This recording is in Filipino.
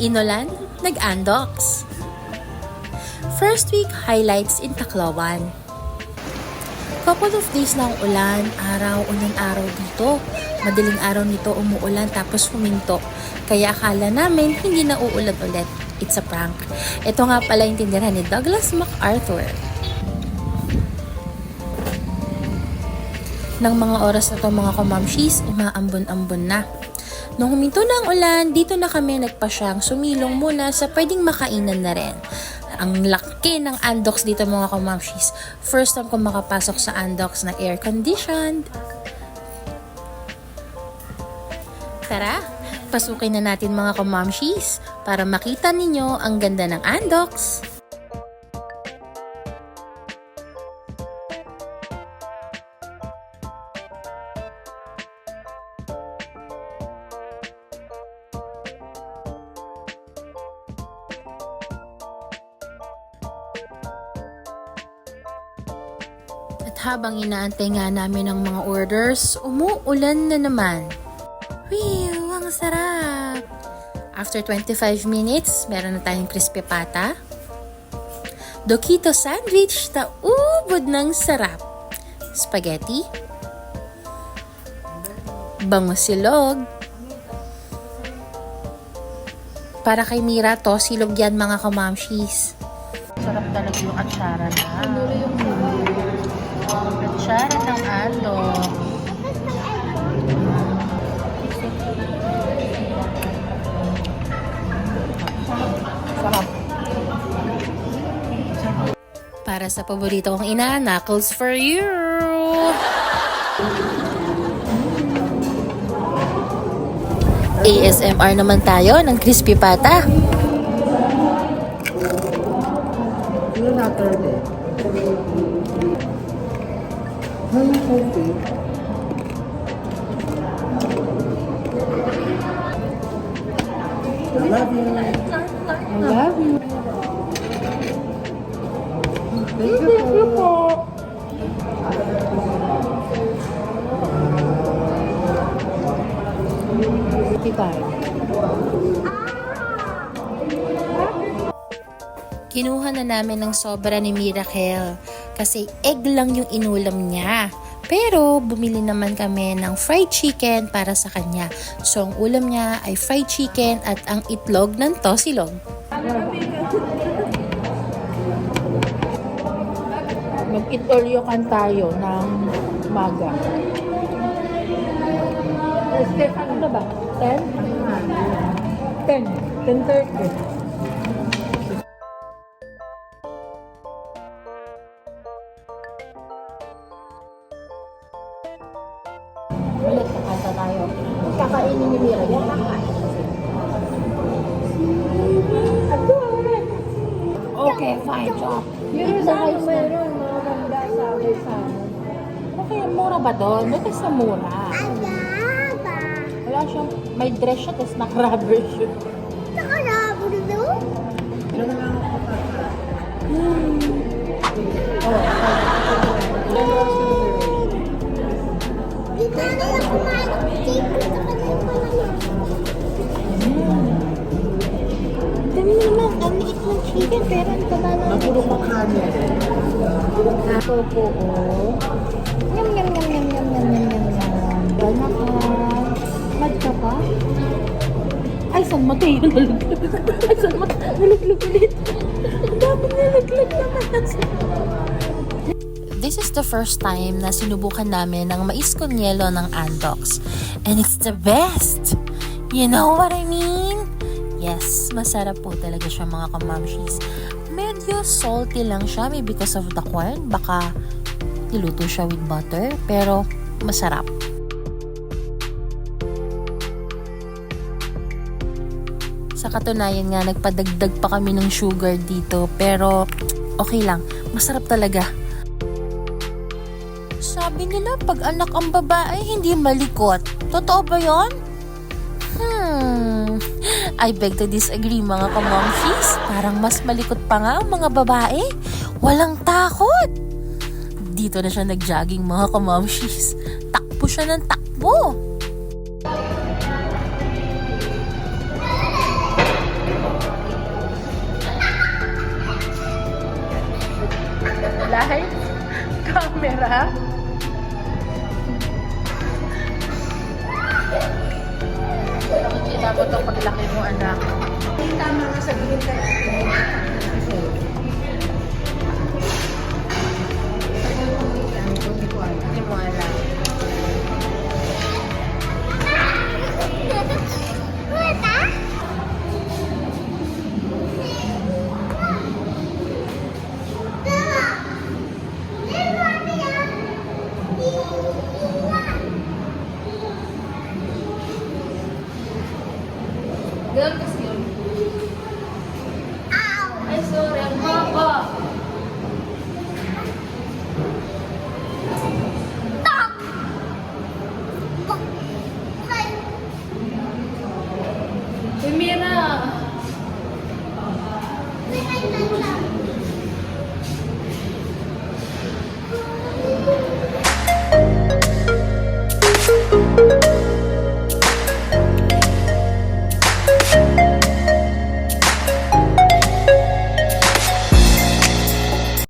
Nag-Inolan, nag-Andox. First week highlights in Tacloban. Couple of days na ang ulan, unang araw dito. Madaling araw nito umuulan tapos huminto. Kaya akala namin hindi na uulan ulit. It's a prank. Ito nga pala yung tindirhan ni Douglas MacArthur. Nang mga oras na to mga kamamshis, umaambon-ambon na. Nung huminto na ang ulan, dito na kami nagpasyang sumilong muna sa pwedeng makainan na rin. Ang laki ng Andox dito mga kamamshis. First time ko makapasok sa Andox na air-conditioned. Tara, pasukin na natin mga kamamshis para makita ninyo ang ganda ng Andox. At habang inaantay nga namin ang mga orders, umuulan na naman. Wow, ang sarap! After 25 minutes, meron na tayong crispy pata. Dokito sandwich na ubod ng sarap. Spaghetti. Bango silog. Para kay Mira to, silog yan mga kamamshis. Sarap talaga yung atsara na. Atsara ng alo. Sarap. Para sa paborito kong ina, knuckles for you! ASMR naman tayo ng crispy pata. I love you. Thank you po. Kinuha na namin ng sobra ni Miracle kasi egg lang yung inulam niya. Pero bumili naman kami ng fried chicken para sa kanya. So ang ulam niya ay fried chicken at ang itlog ng tosilog. Mag-itolyokan tayo ng umaga. Stefan, ano ba? 10? 10. 10:30. Ulit, kakanta tayo. Kakainin ni Mira. Yan kakain. Okay, fine, job. Yun sa kayo meron, mga ganda sa sana. Okay, mura ba doon? Doon sa mura. Wala siyang, may dress siya, tapos naka-rubber siya. Naka-rubber doon? Dito na lang kumain ng chicken sa kanila pala niya. Dami naman, ang liit ng chicken, pero ang taba na. Napuro pa kanya. Ako po, oh. Yum, yum, yum, yum, yum, yum, yum, yum, yum. Bana ka. Mad ka pa? Ay, saan mo tayo nalaglag? Ay, saan mo nalaglag ulit? Ang dami nalaglag naman. This is the first time na sinubukan namin ng mais con yelo ng Andox. And it's the best! You know what I mean? Yes, masarap po talaga siya mga kamamshis. Medyo salty lang siya, maybe because of the corn. Baka niluto siya with butter, pero masarap. Sa katunayan nga, nagpadagdag pa kami ng sugar dito, pero okay lang, masarap talaga. Sabi nila, pag anak ang babae, hindi malikot. Totoo ba yun? I beg to disagree mga kamamshis. Parang mas malikot pa nga ang mga babae. Walang takot. Dito na siya nag-jogging mga kamamshis. Takbo siya ng takbo. ha? Dapat ang paglaki mo, anak. Tama nga sabihin ka. Hindi mo alam. Mata? Ganun kasi yun. Ay, sorry. Ang haba. Uy, Mira. Wait, wait, wait, wait.